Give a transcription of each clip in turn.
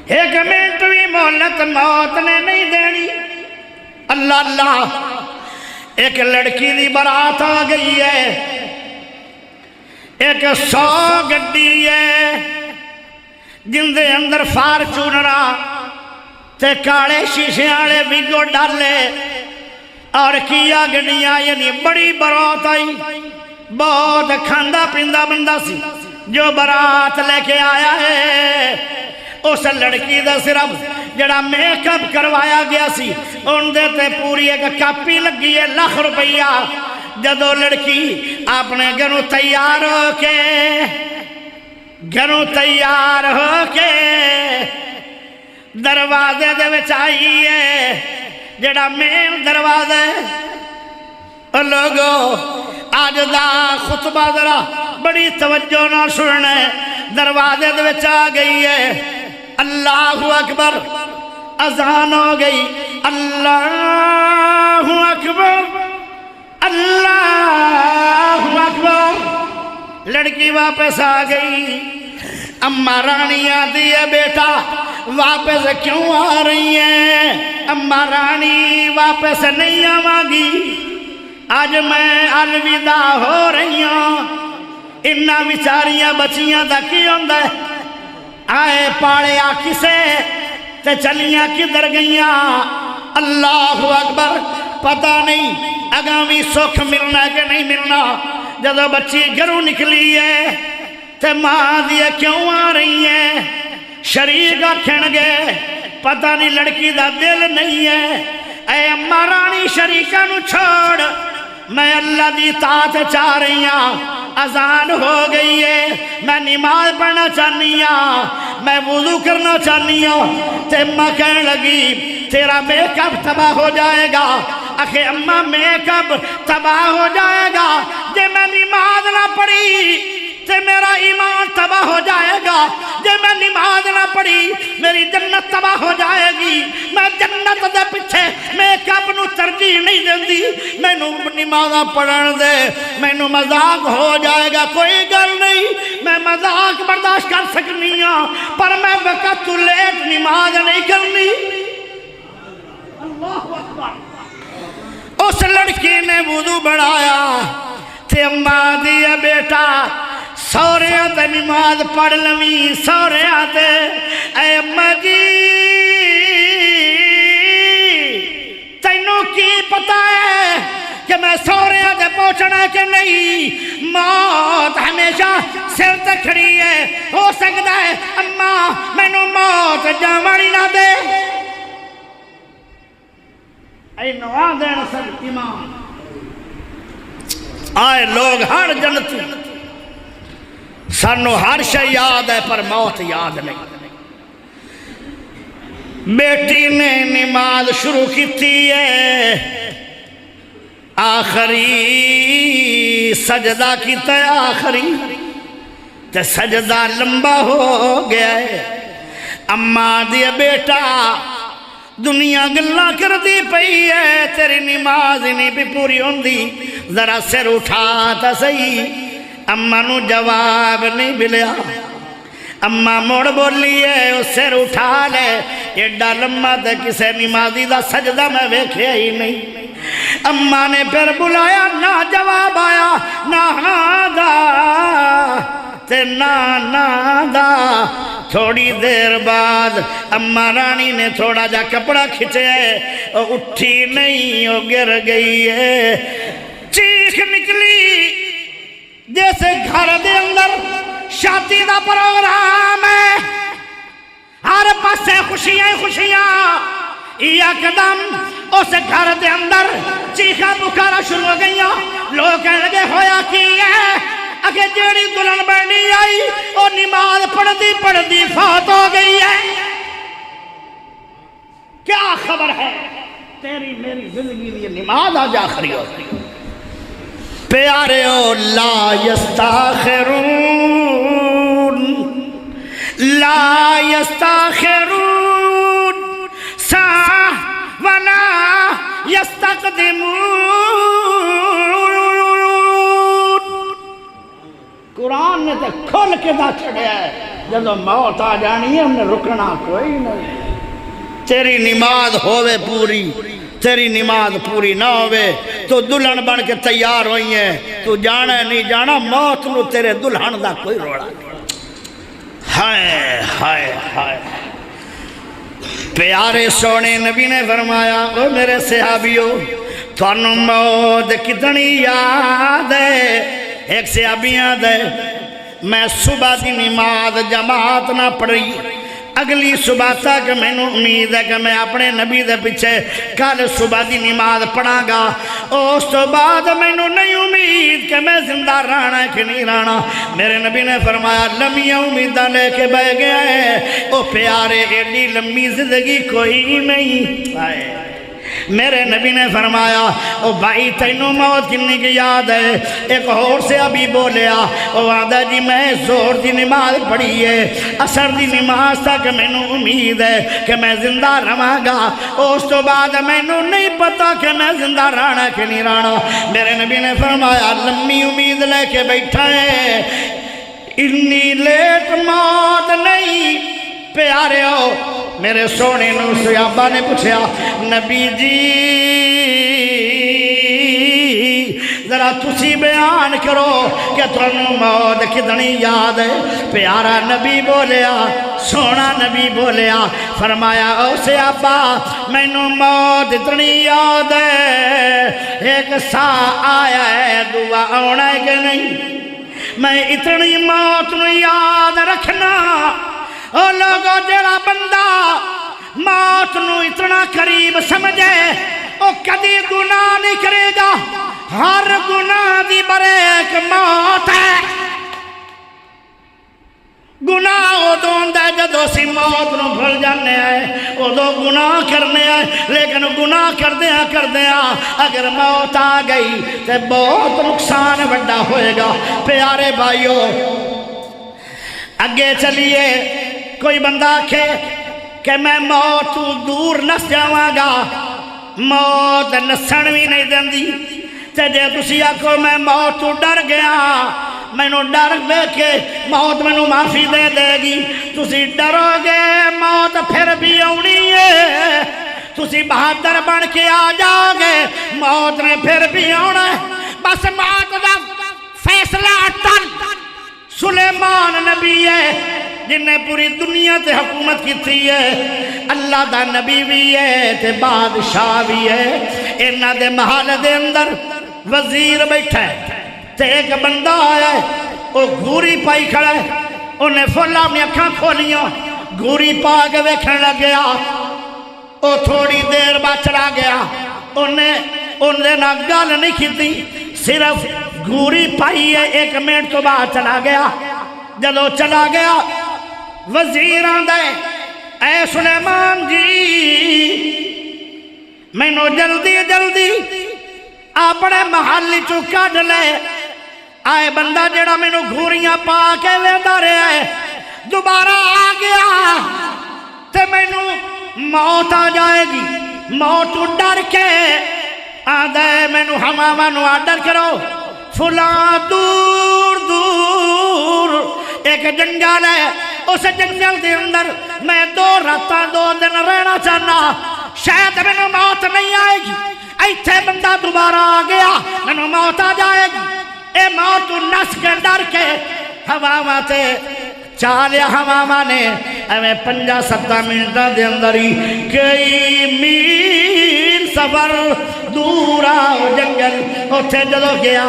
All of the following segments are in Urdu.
ایک منٹ بھی مہلت موت نے نہیں دینی۔ اللہ اللہ، ایک لڑکی دی برات آ گئی ہے، ایک 100 گڈی ہے جن دے اندر فارچونرا تے کالے شیشے والے ویگو ڈالے اور کیا گڈیاں، یعنی بڑی برات آئی۔ بہت کھاندہ پیندہ بندہ سی جو برات لے کے آیا ہے۔ اس لڑکی دا صرف جڑا میک اپ کروایا گیا سی ان دے تے پوری ایک کاپی لگی ہے لاکھ روپیہ۔ جدو لڑکی اپنے گھروں تیار ہو کے دروازے دے وچ آئی ہے، جڑا مین دروازہ ہے۔ لوگو آج دا خطبہ ذرا بڑی توجہ نہ سننے، دروازے دے وچ آ گئی ہے۔ اللہ اکبر، اذان ہو گئی، اللہ اکبر اللہ اکبر۔ لڑکی واپس آ گئی۔ اماں رانی آتی ہے بیٹا واپس کیوں آ رہی ہیں؟ اماں رانی واپس نہیں آواں گی، آج میں الوداع ہو رہی ہوں۔ انہاں بیچاریاں بچیاں دا کی ہوندا ہے؟ آئے پاڑیا کسے تے چلیاں کدھر گئیاں؟ اللہ اکبر، پتہ نہیں اگامی سکھ ملنا ہے کہ نہیں ملنا۔ جدو بچی گھروں نکلی ہے تے ماں دیے کیوں آ رہی ہیں؟ شریک آکھن گے پتہ نہیں لڑکی دا دل نہیں ہے۔ اے اماں رانی شریکہ نو چھوڑ، میں اللہ دی اطاعت چاہ رہی ہوں۔ اذان ہو گئی ہے، میں نماز پڑھنا چاہنی ہوں، میں وضو کرنا چاہنی ہوں۔ تے ماں کہنے لگی تیرا میک اپ تباہ ہو جائے گا۔ آخے اماں میک اپ تباہ ہو جائے گا جے میں نماز نہ پڑھی تے میرا ایمان تباہ ہو جائے گا، جے میں نماز نہ پڑھی میری جنت تباہ ہو جائے گی۔ میں جنت دے پیچھے میک اپ نو ترجیح نہیں دیندی، میں نو نماز پڑھن دے، میں نو مذاق ہو جائے گا، کوئی گل نہیں، میں مذاق برداشت کر سکنی ہوں، پر میں وقت تو لیٹ نماز نہیں کرنی۔ اللہ اکبر۔ اس لڑکی نے وضو بڑھایا تے اماں دیا بیٹا سوریاں تے نماز پڑھ لویں، سوریاں تے۔ اے اماں جی تینوں کی پتہ ہے کہ میں سوریاں تے پہنچنا ہے کہ نہیں؟ موت ہمیشہ سر تے کھڑی ہے، ہو سکتا ہے اماں مینوں موت جاوانی نہ دے۔ اے نواں دین سب ایمان آئے لوگ ہر جنتی، سانو ہر شے یاد ہے پر موت یاد نہیں۔ بیٹی نے نماز شروع کیتی ہے، آخری سجدہ کیتا ہے، آخری تے سجدہ لمبا ہو گیا ہے۔ اماں دی بیٹا دنیا گلا کر دی پئی ہے، تیری نماز نہیں بھی پوری ہوندی، ذرا سر اٹھا تا صحیح۔ اماں نو جواب نہیں ملیا، اماں موڑ بولی ہے اس سر اٹھا لے، ایڈا لمبا تے کسے نمازی دا سجدہ میں ویکھیا ہی نہیں۔ اماں نے پھر بلایا، نہ جواب آیا، نہ ہاں دا تے نہ دا۔ تھوڑی دیر بعد اماں رانی نے تھوڑا جا کپڑا کھچے، اٹھی نہیں، وہ گر گئی ہے۔ چیخ نکلی جیسے گھر دے اندر شادی دا پروگرام ہے، ہر پاسے خوشیاں خوشیاں۔ یکدم اس گھر دے اندر چیخا پکارا شروع ہو گئی، لوگ کہنے لگے ہویا کی ہے؟ اگر جیڑی دلہن بننی آئی اور نماز پڑھتی فوت ہو گئی ہے۔ کیا خبر ہے؟ تیری میری زندگی دی نماز آج آخری ہو گئی۔ پیاریو لا یستاخرون لا یستاخرون ساعة ولا یستقدمون۔ قرآن نے تو کھول کے دا چھڑیا ہے، جب موت آ جانی ہے انہیں رکنا کوئی نہیں. تیری نماز ہوئے پوری، تیری نماز پوری نہ ہوئے تو دلہن بن کے تیار ہوئی ہے، تو جانا ہے نہیں جانا، موت نو تیرے دلہن دا کوئی روڑا نہیں. ہائے ہائے ہائے. پیارے سونے نبی نے فرمایا او میرے صحابیوں تھانو موت کتنی یاد ہے. ایک صحابی یاد ہے میں صبح دی نماز جماعت نہ پڑھی، اگلی صبح تک میں نے امید ہے کہ میں اپنے نبی دے پیچھے کل صبح دی نماز پڑھا گا. اس تو بعد میں نے نہیں امید کہ میں زندہ رہنا ہے کہ نہیں رہنا. میرے نبی نے فرمایا لمبیاں امیداں لے کے بہ گیا ہے او پیارے ایڈی لمبی زندگی کوئی نہیں. میرے نبی نے فرمایا او بھائی تینوں موت کنی کی یاد ہے. ایک اور سے ابھی بولیا او آدھا جی میں زور دی نماز پڑھی ہے، اثر دی نماز تک میں نے امید ہے کہ میں زندہ رہاں گا، اس تو بعد میں نے نہیں پتا کہ میں زندہ رہنا کہ نہیں رہنا. میرے نبی نے فرمایا لمبی امید لے کے بیٹھا ہے، اتنی لیٹ موت نہیں. پیارے ہو میرے سونے نو صحابہ نے پوچھا نبی جی ذرا تسی بیان کرو کہ تمہیں موت کتنی یاد ہے. پیارا نبی بولیا، سونا نبی بولیا، فرمایا او صحابہ میں نو موت اتنی یاد ہے ایک سا آیا ہے دعا آنا ہے کہ نہیں. میں اتنی موت نو یاد رکھنا. او لوگو جڑا بندہ موت نو اتنا قریب سمجھے او کدی گناہ نہیں کرے گا. ہر گناہ دی بریک موت ہے. گناہ ادوں ہے جدو اسی موت نو بھول جانے آئے، ادو گناہ کرنے آئے، لیکن گناہ کردیا اگر موت آ گئی تو بہت نقصان بڑا ہوئے گا. پیارے بھائیو اگے چلیے. کوئی بندہ آکھے کہ میں موت تو دور نس جاواں گا، موت نسن بھی نہیں دیندی. تے جے تسی آکھو میں موت تو ڈر گیا، میں نو ڈر بے کے موت میں نو معافی دے دے گی. تسی ڈرو گے موت پھر بھی آنی ہے، تسی بہادر بن کے آ جاؤ گے موت نے پھر بھی آنا ہے. بس موت دا فیصلہ ٹل. سلیمان نبی ہے جن نے پوری دنیا تے حکومت کی تھی ہے، اللہ دا نبی بھی ہے تے بادشاہ بھی ہے. انہاں دے محل دے اندر وزیر بیٹھا ہے تے ایک بندہ آیا ہے وہ گھوری پائی کھڑا ہے. انہیں فل اپنی اکھاں کھولیاں گھوری پا کے ویکھن لگ گیا. وہ تھوڑی دیر بعد چلا گیا، انہیں نہ گل نہیں کیتی، صرف گھوری پائی ہے. 1 منٹ تو بعد چلا گیا. جدو چلا گیا وزیر آندے اے سلیمان جی میں نو جلدی جلدی اپنے محل چو کڈ لے. آئے بندہ جڑا میں نو گھوریاں پا کے ویندا رہا ہے دوبارہ آ گیا تے میں نو موت آ جائے گی. موت ڈر کے آدھے میں نو ہماما نو آڈر کرو فلاں دور دور ایک جنگل ہے، اس جنگل دے اندر میں 2 راتاں 2 دن رہنا چاہنا، شاید میں نو موت نہیں آئے گی. ایتھے بندہ دوبارہ آ گیا میں نو موت آ جائے گی. اے موت نس کے ڈر کے ہواواں تے چالیا ہواواں نے ہمیں 5-7 منٹاں دے اندر ہی کئی میل سفر دور آؤ جنگل اتھے جدو گیا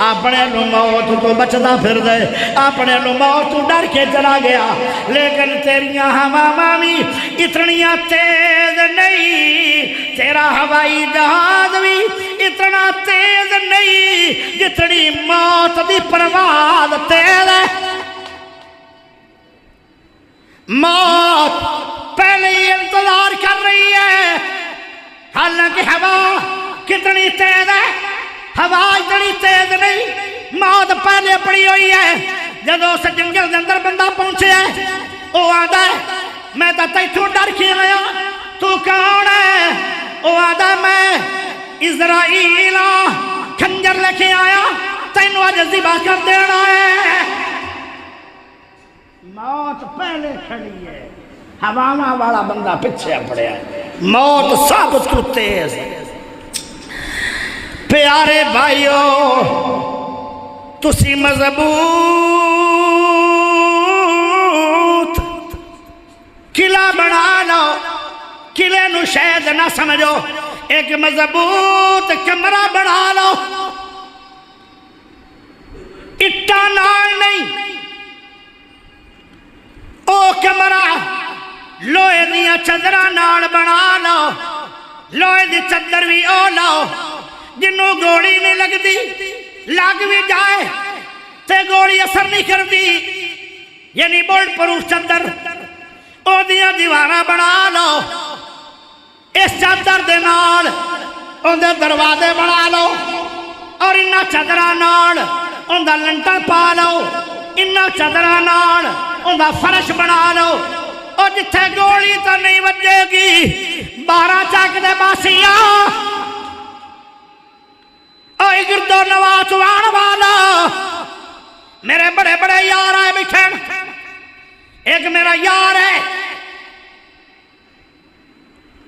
اپنے لو موت تو بچدا پھر دے، اپنے لو موت تو ڈر کے چلا گیا. لیکن تیریاں ہواواں بھی اتنیاں تیز نہیں، تیرا ہوائی جہاز بھی اتنا تیز نہیں جتنی موت دی پرواز تیز ہے. موت پہلے ہی انتظار کر رہی ہے. حالانکہ ہوا کتنی تیز ہے، ہوا اتنی تیز نہیں، موت پہلے پڑی ہوئی ہے. جدو اس جنگل کے اندر بندہ پہنچے ہے وہ آدھا ہے میں تو تیتھوں ڈر کے آیا، تو کون ہے؟ وہ آدھا میں اسرائیل کھنجر لے کے آیا تینوں آج ذبح کر دینا ہے. موت پہلے کھڑی ہے، ہواواں والا بندہ پیچھے پڑیا ہے، موت ثابت کو تیز ہے۔ پیارے بھائیو تسی مضبوط قلعہ بنا لو، قلعے نو شاید نہ سمجھو، ایک مضبوط کمرہ بنا لو، اٹا نال نہیں، او کمرہ لوہے دیا چادراں نال بنا لو، لوہے دی چادر بھی او لو جنوں گولی نہیں لگ دی، لگ بھی جائے تے گولی اثر نہیں کر دی، یعنی بولٹ پروف چادر، او دیا دیوارہ بنا لو، اس چادر دے نال ان دے دروازے بنا لو، اور انہا چادراں نال ان دا لنٹر پا لو، انہا چادراں نال ان دا فرش بنا لو، اور جتھے گولی تو نہیں بجے گی 12 چاک دے باسیاں اوہ گرد و نواز وان والا میرے بڑے بڑے یار آئے بیٹھے، ایک میرا یار ہے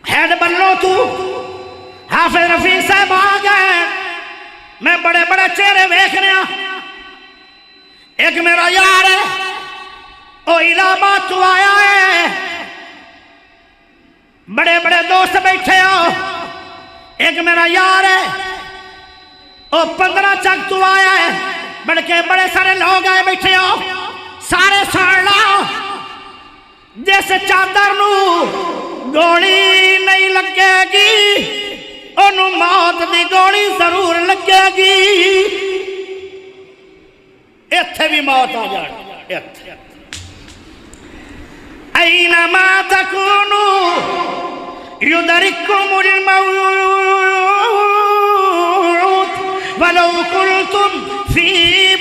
ہیڈ بنلو تو حافظ رفیع صاحب آ گئے، میں بڑے بڑے چہرے ویکھ رہا، ایک میرا یار ہے او الہ آباد تو آیا ہے، بڑے بڑے دوست بیٹھے ہو، ایک میرا یار ہے او 15 چک تو آیا ہے، بڑے سارے لوگ آئے بیٹھے ہو، سارے سن لاؤ جیسے چادر نو گولی نہیں لگے گی انہوں موت دی گولی ضرور لگے گی، ایتھے بھی موت آ جائے، ایتھے اینما تکونو یدرککم الموت ولو کنتم فی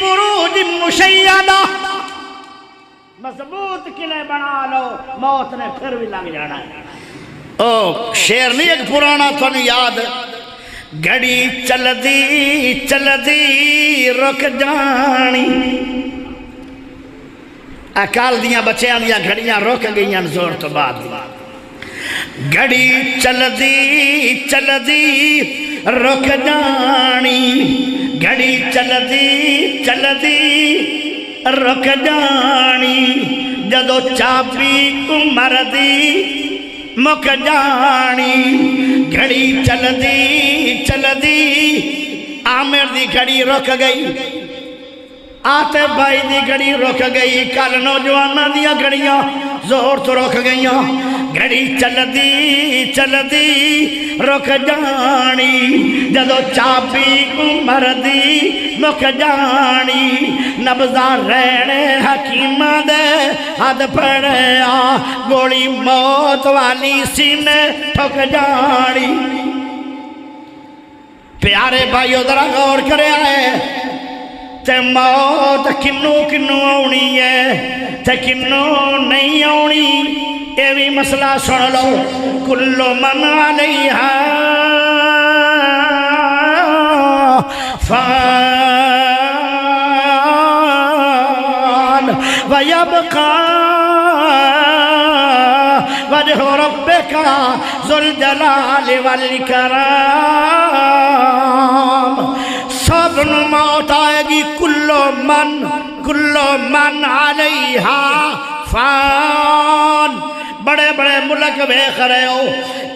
بروج مشیدہ، مضبوط قلعے بنا لو، موت نے پھر بھی لگ جانا ہے۔ او شیر نہیں ایک پرانا تو نہیں یاد، گھڑی چل دی رک جانی، اکال دیاں بچیاں دیاں گھڑیاں رک گئیاں زور تو بعد دیا، گھڑی چل دی رک جانی، گھڑی چل دی رک جانی، جدو چابی عمر دی مک جانی، گھڑی چل دی عامر دی گھڑی رک گئی، آتے بھائی دی گھڑی رک گئی، کل نوجوانہ دیا گھڑیاں زور تو رک گئیاں، گھڑی چل دی رک جانی، جدو چابی عمر دی مک جانی، نبضاں رہنے حکیمہ دے حد پڑیا، گولی موت والی سینے ٹھک جانی۔ پیارے بھائیو ذرا غور کرے آئے تے موت کنوں آنی ہے تے کنوں نہیں آنی، اے بھی مسئلہ سن لو، کل من علیہا فان ویبقا وجہ ربک ذو الجلال والاکرام، سب نو موت آئے گی، کل من علیہا فان، بڑے بڑے ملک بیخ رہے ہو،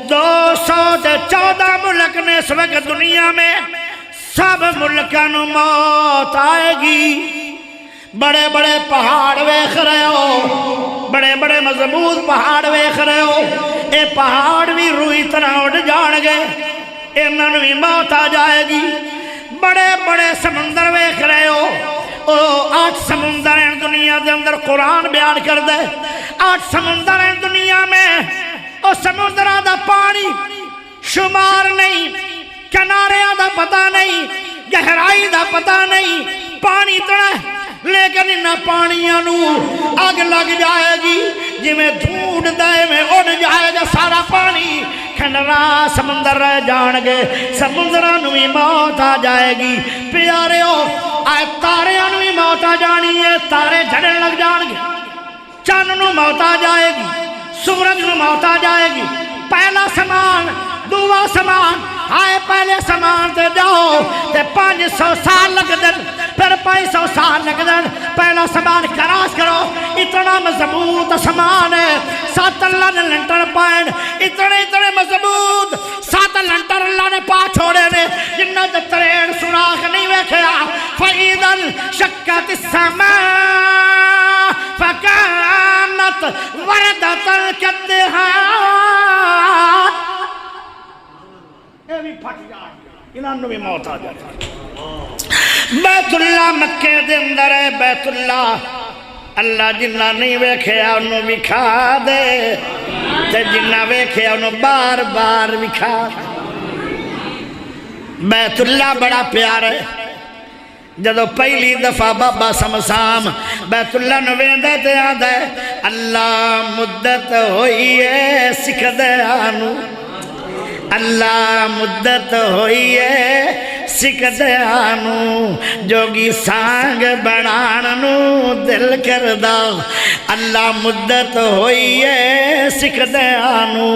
214 ملک نے اس وقت دنیا میں، سب ملکانو موت آئے گی، بڑے بڑے پہاڑ بیخ رہے ہو، بڑے بڑے مضبوط پہاڑ بیخ رہے ہو، اے پہاڑ بھی روئی طرح اڑ جان گے، انہوں بھی موت آ جائے گی، بڑے بڑے سمندر بیخ رہے ہو، 8 سمندر ہیں دنیا دے اندر، قرآن بیان کر دے 8 سمندر ہیں دنیا میں، اور سمندرہ دا پانی شمار نہیں، کناریاں دا پتہ نہیں، گہرائی دا پتہ نہیں، پانی تڑے لیکن انہا پانیاں نو آگ لگ جائے گی، جی میں دھوڑ دائے میں اڑ جائے گا سارا پانی، کھنرا سمندر رہ جان گے، سمندران بھی موت آ جائے گی، پیارے ہو آئے تارے انوی موت آ جانی ہے، تارے جھڑن لگ جان گے، چاند نو موت آ جائے گی، سورج نو موت آ جائے گی، پہلا سمان دوسرا سمان، آئے پہلے سمان تے جاؤ تے 500 سال لگ دن، پھر 500 سال لگ دن، پہلا سمان کراس کرو، اتنا مضبوط سمان ہے، 7 اللہ نے لنٹر پائن، اتنے مضبوط 7 لنٹر اللہ نے پا چھوڑے نے، جنہ تے ترین سراخ نہیں ویکھیا، فَإِذَا انشَقَّتِ السَّمَاءُ فَكَانَتْ وَرْدَةً كَالدِّهَانِ، یہ بھی پھٹ جائے، انہوں بھی موت آ جائے۔ بیت اللہ مکے دے اندر ہے، بیت اللہ اللہ جنہ نہیں ویکھیا انہوں بھی کھا دے، تے جنہ ویکھیا انہوں بار بار بھی کھا دے۔ بیت اللہ بڑا پیار ہے، جدو پہلی دفعہ بابا سمسام بیت اللہ نو ویندے تے آندے اللہ مدت ہوئی ہے سکھ دے آنو، اللہ مدت ہوئی ہے سکھ دے آنو، جوگی سانگ بنانو دل کردہ، اللہ مدت ہوئی ہے سکھ دے آنو،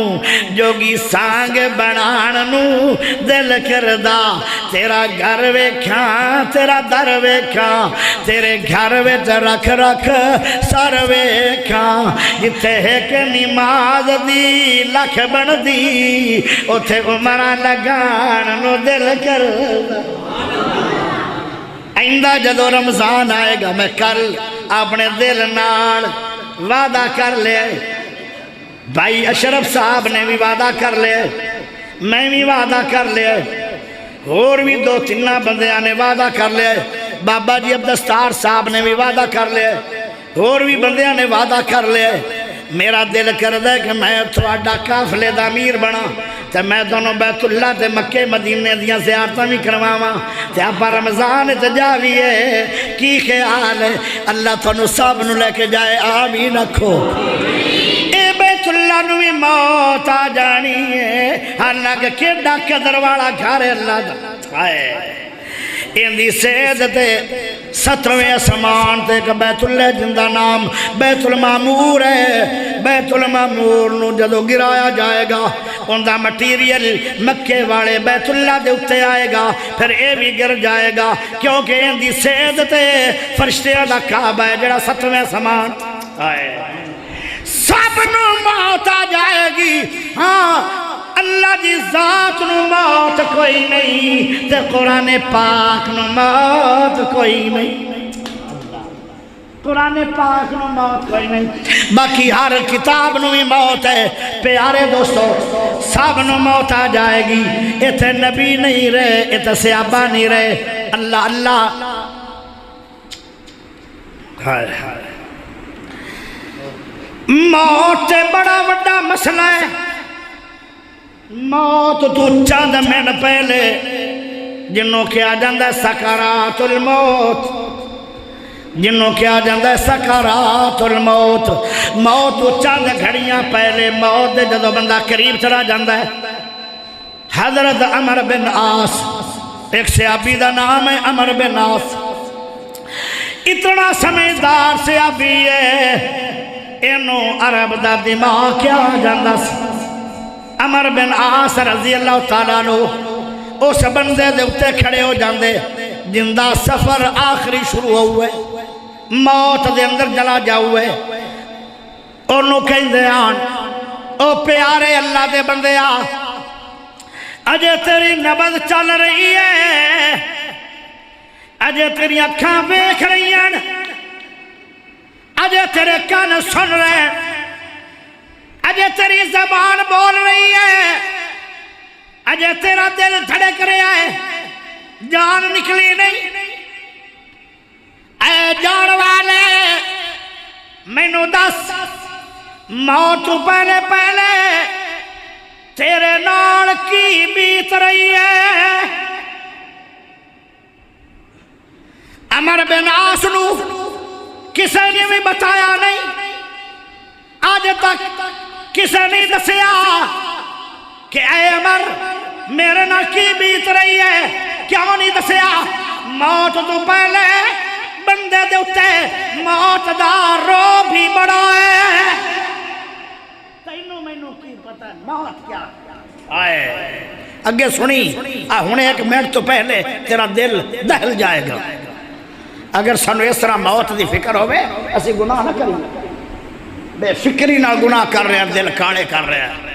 جوگی سانگ بنانو دل کردہ، تیرا گھر ویکھاں تیرا در ویکھاں، تیرے گھر وچ رکھ رکھ سر ویکھاں، جتھے ایک نماز دی لکھ بن دی، اتھے عمرہ لگان نو دل کردہ۔ آئندہ جدو رمضان آئے گا میں کل اپنے دل نال وعدہ کر لے، بھائی اشرف صاحب نے بھی وعدہ کر لے، میں بھی وعدہ کر لے، اور بھی 2-3 بندیاں نے وعدہ کر لے، بابا جی عبدالستار صاحب نے بھی وعدہ کر لے، اور بھی بندیاں نے وعدہ کر لے۔ میرا دل کردہ ہے کہ میں تھوڑا قافلے دا امیر بنا، تے میں دونوں بیت اللہ تے مکے مدینے دیاں زیارتاں بھی کرواواں، تے آپا رمضان تے جاویے، کی خیال ہے؟ اللہ تھانوں سب نو لے کے جائے، آمین رکھو۔ اے بیت اللہ نو بھی موت آ جانی ہے، حالانکہ کیڈا قدر والا گھر ہے اللہ دا ہے، اندی سید تے 17ویں اسمان تے کہ بیت اللہ جن دا نام بیت المعمور ہے، بیت المعمور نو جدو گرایا جائے گا ان دا مٹیریل مکے والے بیت اللہ دے اتے آئے گا، پھر اے بھی گر جائے گا، کیونکہ اندی سید تے فرشتیاں دا کعبہ ہے جڑا 7ویں اسمان آئے، سب نو موت آ جائے گی، ہاں اللہ دی ذات نو موت کوئی نہیں، تے قرآن پاک نو موت کوئی نہیں، قرآن پاک نو موت کوئی نہیں، باقی ہر کتاب نو بھی موت ہے۔ پیارے دوستو سب نو موت آ جائے گی، ایتھے نبی نہیں رہے، ایتھے صحابہ نہیں رہے، اللہ اللہ موت بڑا بڑا مسئلہ ہے، موت تو چند من پہلے جنوں کیا جاندہ سکرات الموت، جنوں کیا جاندہ سکرات الموت، موت تو چند گھڑیاں پہلے موت دے جدو بندہ قریب چلا جاندہ ہے۔ حضرت عمر بن عاص ایک صحابی دا نام ہے عمر بن عاص، اتنا سمجھدار صحابی ہے، اینو عرب دا دماغ کیا جاندہ سی۔ عمر بن عاص رضی اللہ تعالیٰ عنہ اس بندے دے اتے کھڑے ہو جاندے جن دا سفر آخری شروع ہوئے، موت دے اندر جلا جاؤئے، انہوں کہیں دے آن او پیارے اللہ دے بندے آ، اجے تیری نبض چل رہی ہے، اجے تیری اکھاں بیکھ رہی ہیں، اجے تیرے کان سن رہے ہیں، اجے تیری زبان بول رہی ہے، اجے تیرا دل دھڑک رہا ہے، جان نکلی نہیں، اے جان والے میں نو دس موت پہلے پہلے تیرے نال کی بیت رہی ہے۔ عمر بن عاص نو کسے نے بھی بتایا نہیں، آج تک کسے نہیں دسیا کہ اے عمر میرے نال کی بیت رہی ہے، کیوں نہیں دسیا؟ موت تو پہلے بندے دے اتے موت دا رو بھی بڑا ہے تینوں مینوں کی پتہ موت کیا آئے اگے سنی ہونے ایک منٹ تو پہلے تیرا دل دہل جائے گا اگر سانو اس طرح موت دی فکر ہوئے اسی گناہ نہ کریں بے فکری نہ گناہ کر رہے ہیں دل کانے کر رہے ہیں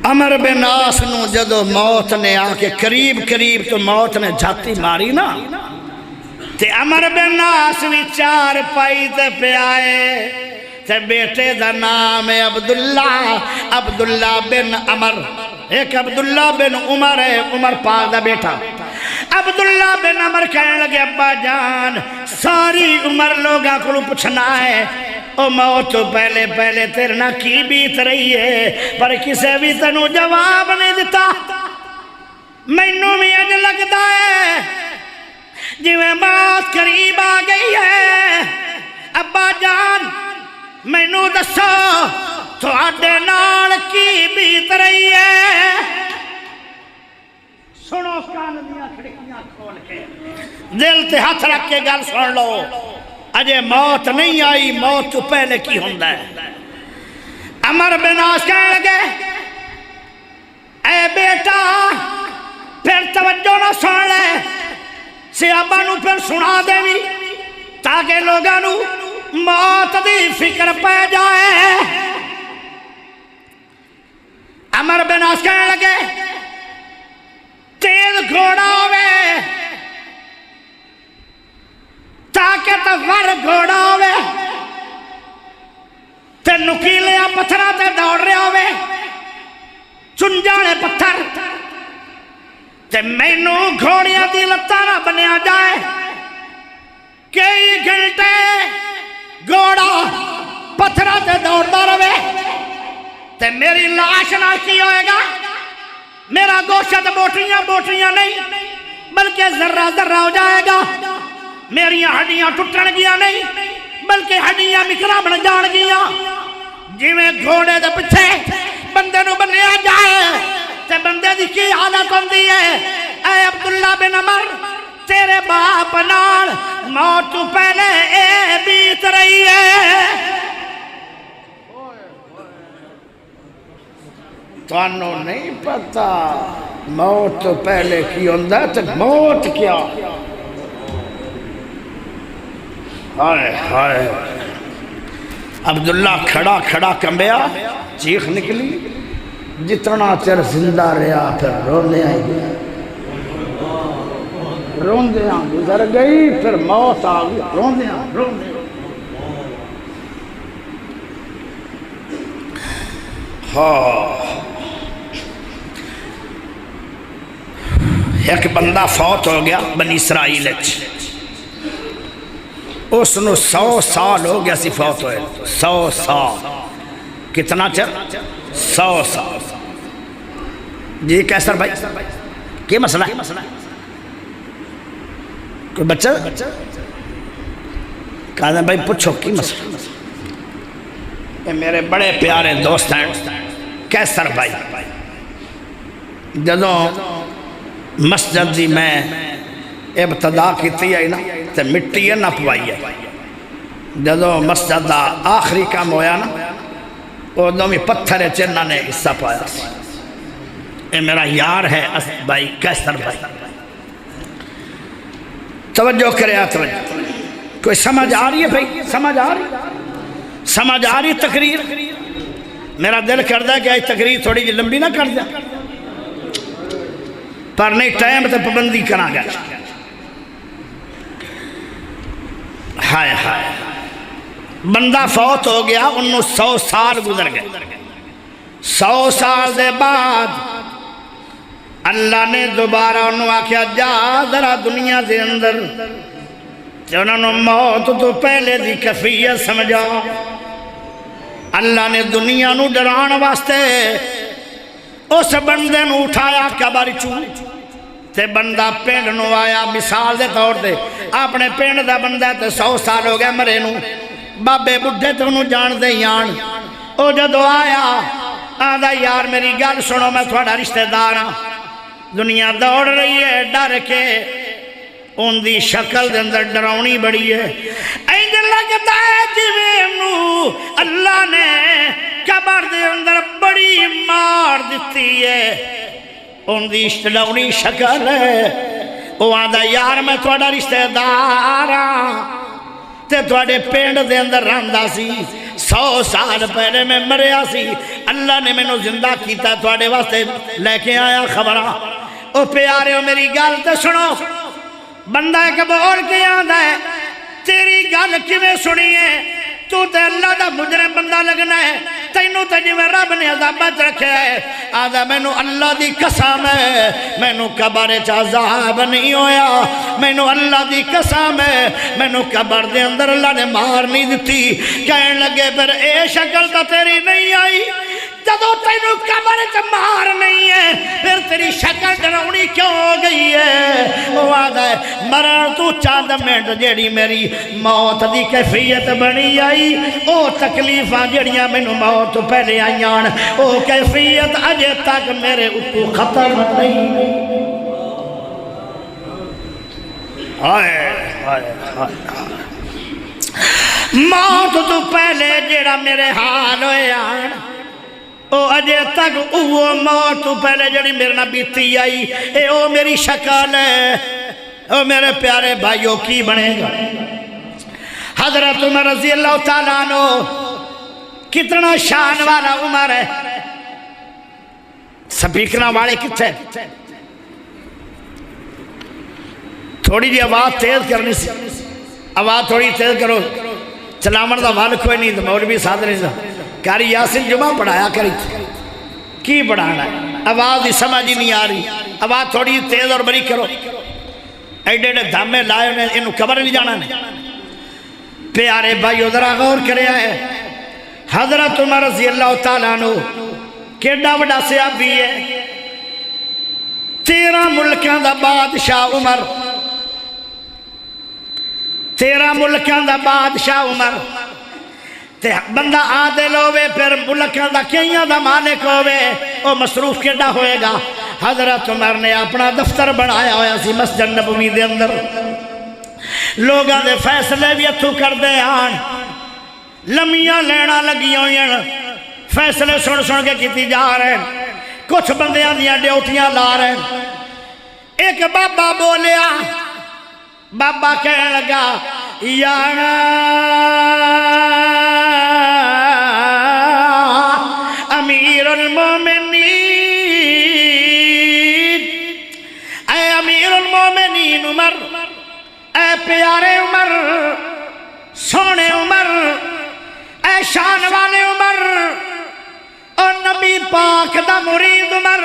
عمر بن عاص نو جدو موت نے آ کے قریب تو موت نے جھاتی ماری نا تے عمر بن عاص بھی چار پائی تے پہ آئے تے بیٹے دا نام ہے عبداللہ بن عمر ایک عبداللہ بن عمر ہے عمر پاک دا بیٹا عبداللہ بن عمر کہنے لگے ابا جان ساری عمر لوگاں کو پوچھنا ہے او موت تو پہلے تیرے نہ کی بیت رہی ہے پر کسے بھی تنو جواب نہیں دیتا مینوں بھی اج لگتا ہے جویں موت قریب آ گئی ہے ابا جان مینوں دسو تواڈے نال کی بیت رہی ہے سنو کان دیاں کھڑکیاں کھول کے دل تے ہاتھ رکھ کے گل سن لو اجے موت نہیں آئی موت تو پہلے کی ہوندہ ہے عمر بن عاص کہنے لگے اے بیٹا پھر توجہ نہ سن لے صحابہ نو پھر سنا دے بھی تاکہ لوگاں نو موت دی فکر پہ جائے عمر بن عاص کہنے لگے تیز گھوڑا ہوئے طاقتور گھوڑا ہوئے تے نکیلے پتھرہ تے دوڑ رہے ہوئے چنجانے پتھر تے مینوں گھوڑیاں دی لتارہ بنیا جائے کئی گھنٹے گھوڑا پتھرہ تے دوڑتا رہے تے میری لاش نہ کی ہوئے گا میرا گوشت بوٹیاں نہیں بلکہ ذرہ ہو جائے گا میری ہڈیاں ٹوٹن گیا نہیں بلکہ ہڈیاں مکرا بن جان گیا جویں گھوڑے دے پیچھے بندے نو بنیا جائے تے بندے دی کی حالت ہوندی ہے اے عبداللہ بن عمر تیرے باپ نال موت تو پہلے اے بیت رہی ہے تانوں نہیں پتا موت تو پہلے کی ہوندہ ہے تے موت کیا ہائے عبداللہ کھڑا کمبیا چیخ نکلی جتنا چر زندہ رہا پھر روندیاں گزر گئی پھر موت آ گئی روندیاں ایک بندہ فوت ہو گیا بنی اسرائیل اس نو 100 سال ہو گیا سی فوت ہوئے 100 سال کتنا چر 100 سال جی کیسر بھائی کیا مسئلہ ہے کوئی بچہ کہا بھائی پوچھو کی مسئلہ یہ میرے بڑے پیارے دوست ہیں کیسر بھائی جدوں مسجد دی میں ابتدا کیتی ہے نا تے مٹی نہ پوائی ہے جدوں مسجد دا آخری کام ہویا نا ادوں بھی پتھر چنہ نے حصہ پایا اے میرا یار ہے بھائی کیسر بھائی توجہ کرے توجہ کوئی سمجھ آ رہی ہے بھائی سمجھ آ رہی تقریر میرا دل کردا ہے کہ آج تقریر تھوڑی جی لمبی نہ کر دیا پر نہیں ٹائم تے پابندی کرا گیا ہائے بندہ فوت ہو گیا انہوں 100 سال گزر گئے 100 سال دے بعد اللہ نے دوبارہ انہوں آکھیا جا ذرا دنیا دے اندر انہوں نے موت تو پہلے دی کفیت سمجھا اللہ نے دنیا نو ڈران واسطے اس بندے نو اٹھایا قبر چوں تے بندہ پینڈ نو آیا مثال دے طور دے اپنے پینڈ دا بندہ تے 100 سال ہو گیا مرے نو بابے بڑھے تو انہوں جان دے یان او جدو آیا آدھا یار میری گل سنو میں تھوڑا رشتہ دار ہاں دنیا دوڑ رہی ہے ڈر کے ان دی شکل دے اندر ڈراؤنی بڑی ہے، اینج لگتا ہے جویں اللہ نے قبر دے اندر بڑی مار دیتی ہے، ان دی ڈراؤنی شکل ہے۔ وہ آندا یار میں تھوڑا رشتہ دار ہاں تے تھوڑے پنڈ دے اندر رہندا سی، 100 سال پہلے میں مریا سی، اللہ نے مینوں زندہ کیتا تھوڑے واسطے لے کے آیا خبراں۔ او پیاریو میری گل تے سنو، بندہ ایک بول کے آندا ہے تیری گل کیویں سنی ہے، تو تے اللہ دا مجرم بندہ لگنا ہے، تینوں تے جویں رب نے عذابت رکھیا ہے۔ آدھا مینوں اللہ دی قسم ہے مینوں قبر وچ عذاب نہیں ہویا، مینوں اللہ دی قسم ہے مینوں قبر دے اندر اللہ نے مار نہیں دتی۔ کہن لگے پھر اے شکل تو تیری نہیں آئی، جدو تینوں قبر وچ مار نہیں ہے پھر تیری شکل ڈراؤنی کیوں ہو گئی ہے؟ وہ آدھا ہے مرن تو چند منٹ جیڑی میری موت دی کیفیت بنی آئی، او تکلیفاں جیڑیاں مینوں موت تو پہلے آئیاں، او کیفیت اجے تک میرے اوپر ختم نہیں۔ موت تو پہلے جیڑا میرے حال ہوئے آن، او اجے تک وہ موت تو پہلے جڑی میرے نہ بیتی آئی، اے او میری شکل ہے۔ او میرے پیارے بھائیوں کی بنے گا؟ حضرت عمر رضی اللہ تعالیٰ عنہ کتنا شان والا عمر ہے۔ سپیکرہ والے کتنے تھوڑی جی آواز تیز کرنی سی، آواز تھوڑی تیز کرو، چلامن دا وال کوئی نہیں تو مولوی ساتھ نہیں تھا کاری یاسین جمعہ پڑھایا کری کی پڑھانا ہے، آواز دی سمجھ ہی نہیں آ رہی، آواز تھوڑی تیز اور بری کرو۔ ایڈے ایڈے دھامے لائے انہیں انہوں قبر نہیں جانا نہیں۔ پیارے بھائیو ذرا غور کرے آئے، حضرت عمر رضی اللہ تعالیٰ عنہ کیڑا وڈا صحابی ہے، 13 ملکاں دا بادشاہ عمر، 13 ملکاں دا بادشاہ عمر، تے بندہ عادل ہوئے پھر ملکاں دا کئیاں دا مالک ہوئے، او مصروف کیڑا ہوئے گا۔ حضرت عمر نے اپنا دفتر بنایا ہویا سی مسجد نبوی دے اندر، لوگاں دے فیصلے بھی اتھو کر دے آن، لمیاں لینا لگی ہوئی ہیں، فیصلے سن کے کیتی جا رہے ہیں، کچھ بندیاں دیاں ڈیوٹیاں لا رہے ہیں۔ ایک بابا بولیا، بابا کہنے لگا یا امیر المومنین، اے امیر المومنین عمر، اے پیارے عمر، سونے عمر، اے شان والے عمر، اور نبی پاک دا مرید عمر،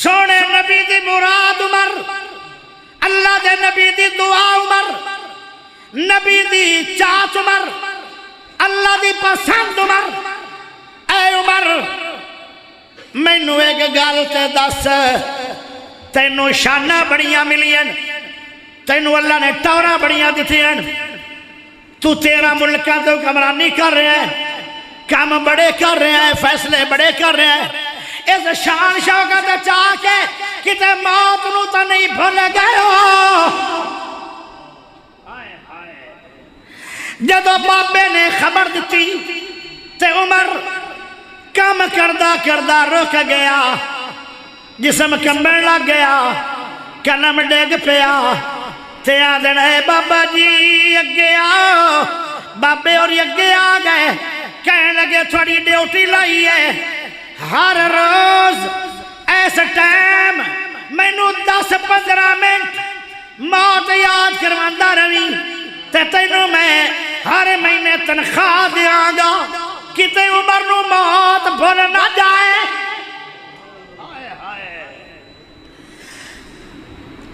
سونے نبی دی مراد عمر، اللہ دے نبی دی دعا عمر، نبی دی چاچ عمر، اللہ دی پسند عمر۔ اے عمر مینوں ایک گل تے دس، تینوں شانہ بڑیاں ملیاں، تینوں اللہ نے ٹوراں بڑیاں دتیاں، تو 13 ملکاں تے حکمرانی کر رہے ہیں، کام بڑے کر رہے ہیں، فیصلے بڑے کر رہے ہیں، اس شان شوکت چاہ کے کتے موت نو تو نہیں بھول گئے ہو۔ جدو بابے نے خبر دیتی تے عمر کام کردہ رک گیا، جسم کمبن لگ گیا، قلم ڈگ پیا، تے آدھن اے بابا جی اگے آؤ، بابے اور اگے آ گئے، کہنے لگے تھوڑی ڈیوٹی لائی ہے، ہر روز ایس ٹائم مینوں 10-15 منٹ موت یاد کرواندہ روی، تے تینوں میں ہر مہینے تنخواہ دیاں گا، کتے عمر نو موت بھول نہ جائے۔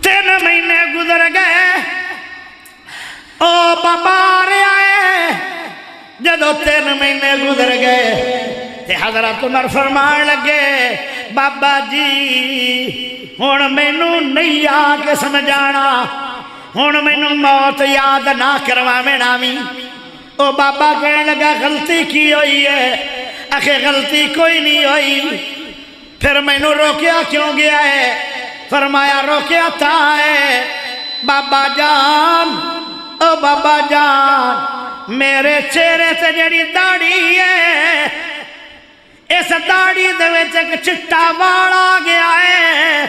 3 مہینے گزر گئے، او بابا رہے آئے، جدو 3 مہینے گزر گئے تے حضرت عمر فرمان لگے بابا جی ہن مینوں نہیں آ کے سمجھانا، ہن مینوں موت یاد نہ کرواویں ناویں۔ او بابا کہنے لگا غلطی کی ہوئی ہے؟ آخے غلطی کوئی نہیں ہوئی، پھر مینوں روکیا کیوں گیا ہے؟ فرمایا روکیا تھا ہے بابا جان او بابا جان میرے چہرے سے جڑی داڑھی ہے اس داڑھی دے وچ ایک چٹا وال آ گیا ہے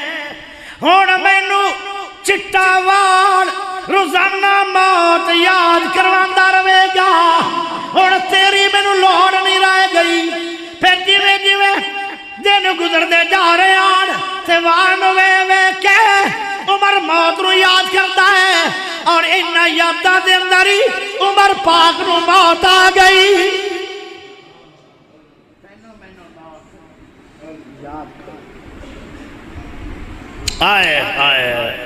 ہن مینوں چٹا وال روزانہ موت یاد کرواندا رہے گا ہن تیری مینوں لوڑ نہیں رہ گئی پھر جویں جویں دن گزردے جا رہے ہیں تے وان وے وے کے عمر موت نو یاد کرتا ہے اور انہاں یاداں دے اندر ہی عمر پاک نو موت آ گئی آئے آئے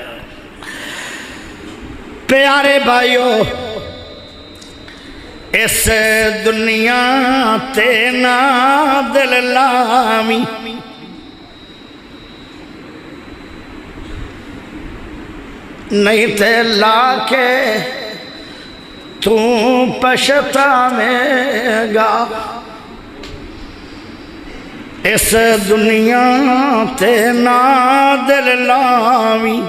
پیارے بھائیو اس دنیا تے نا دل لامی نہیں تے لا کے تو پچھتاویں گا اس دنیا تے نا دل لامی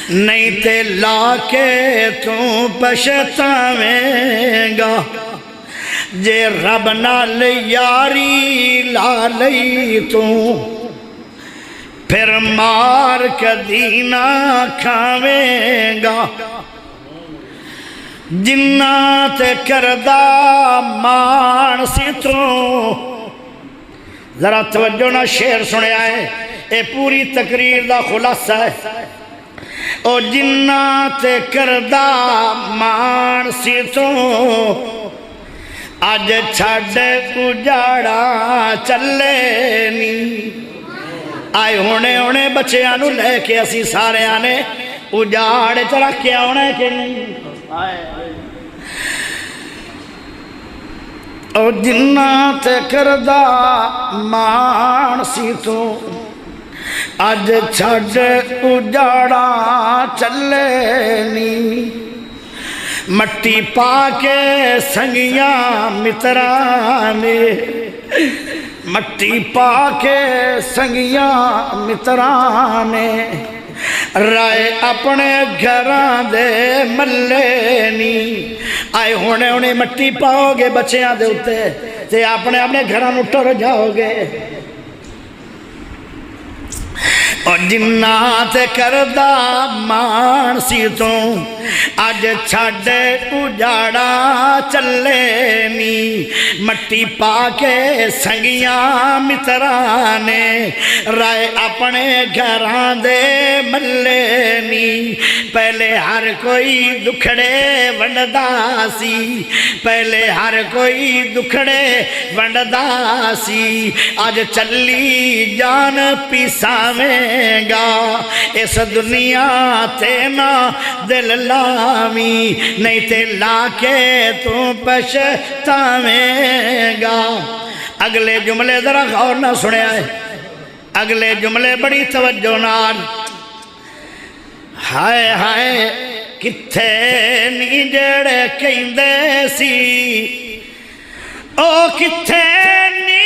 نہیں تے لا کے تو پچھتاویں گا جے رب نال یاری لا لئی تو پھر مار کدی نہ کھاویں گا جنہ تے کردہ مان سی تو ذرا توجہ نہ شعر سنیا ہے اے پوری تقریر دا خلاصہ ہے او جنہ تے کردہ مان سی تو آج چھڑ اجاڑا چلے نی آئے ہونے بچے آنو لے کے اسی سارے آنے اجاڑ چلا کے آنے کے نہیں او جنہ تے کردہ مان سی تو آج چھڑ اجاڑا چلے نی مٹی پا کے سنگیاں مترانے مٹی پا کے سنگیاں مترانے رائے اپنے گھران دے ملے نی آئے ہونے مٹی پاؤ گے بچیاں دے ہوتے تے اپنے گھران اٹھر جاؤ گے اور جنات کردہ مان سی تو آج چھڑ اجاڑا چلے نی مٹی پا کے سنگیاں مترانے رائے اپنے گھران دے ملے نی پہلے ہر کوئی دکھڑے ونڈدا سی پہلے ہر کوئی دکھڑے ونڈدا سی آج چلی جان پیساویں گا اس دنیا تے نا دل لامی نہیں تے لا کے تو پچھتاویں گا اگلے جملے ذرا غور نہ سنے آئے اگلے جملے بڑی توجہ نال ہائے ہائے کتھے نی جڑے کہندے سی او کتھے نی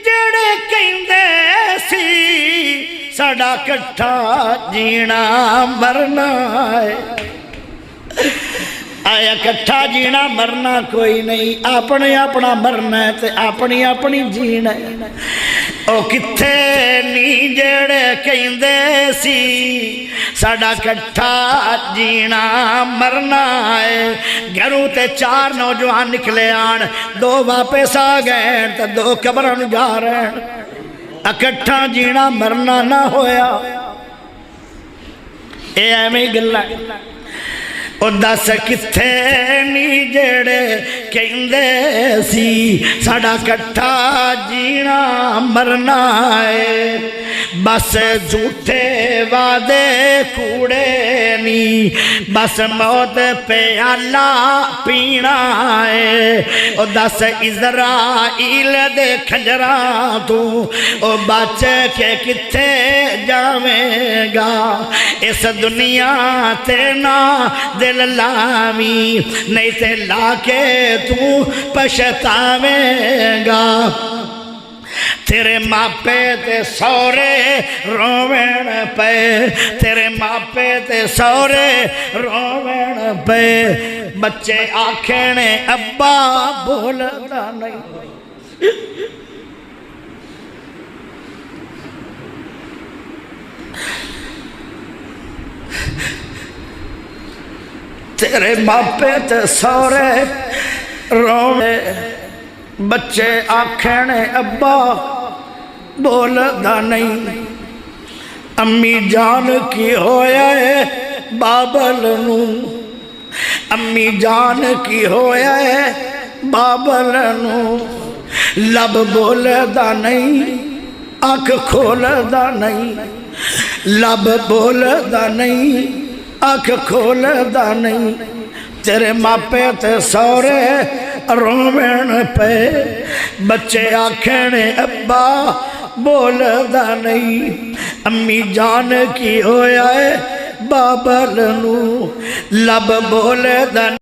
جڑے کہندے سی ساڑا کٹھا جینا مرنا ہے آیا کٹھا جینا مرنا کوئی نہیں اپنے اپنا مرنا ہے تے اپنی اپنی جینا ہے او کتھے نی جڑے کہندے سی ساڑا کٹھا جینا مرنا ہے گھروں تے 4 نوجوان نکلے آن 2 واپس آ گئے تے 2 قبرن جا رہے ہیں اکٹھا جینا مرنا نہ ہویا اے ایمیں گلہ او دس کتھے نی جڑے کہندے سی ساڑا کٹھا جینا مرنا ہے بس جھوٹے وعدے کوڑے نی بس موت پیالہ پینا ہے او دس اسرائیل دے کھنجراں تو او بچ کے کتھے جاویں گا اس دنیا تے نا دل لامی نہیں تے لا کے تو پچھتاویں گا تیرے ماپے تے سورے رووین پے تیرے ماپے تے سورے رووین پے بچے آکھنے ابا بولدا نہیں تیرے ماپے تے سورے رووے بچے آکھنے ابا بولدا نہیں امی جان کی ہویا ہے بابل نو امی جان کی ہویا ہے بابل نو لب بولدا نہیں آنکھ کھولدا نہیں لب بولدا نہیں آنکھ کھولدا نہیں تیرے ماپے تے سورے رووین پے بچے آکھنے ابا بولدا نہیں امی جان کی ہویا ہے بابل نو لب بولدا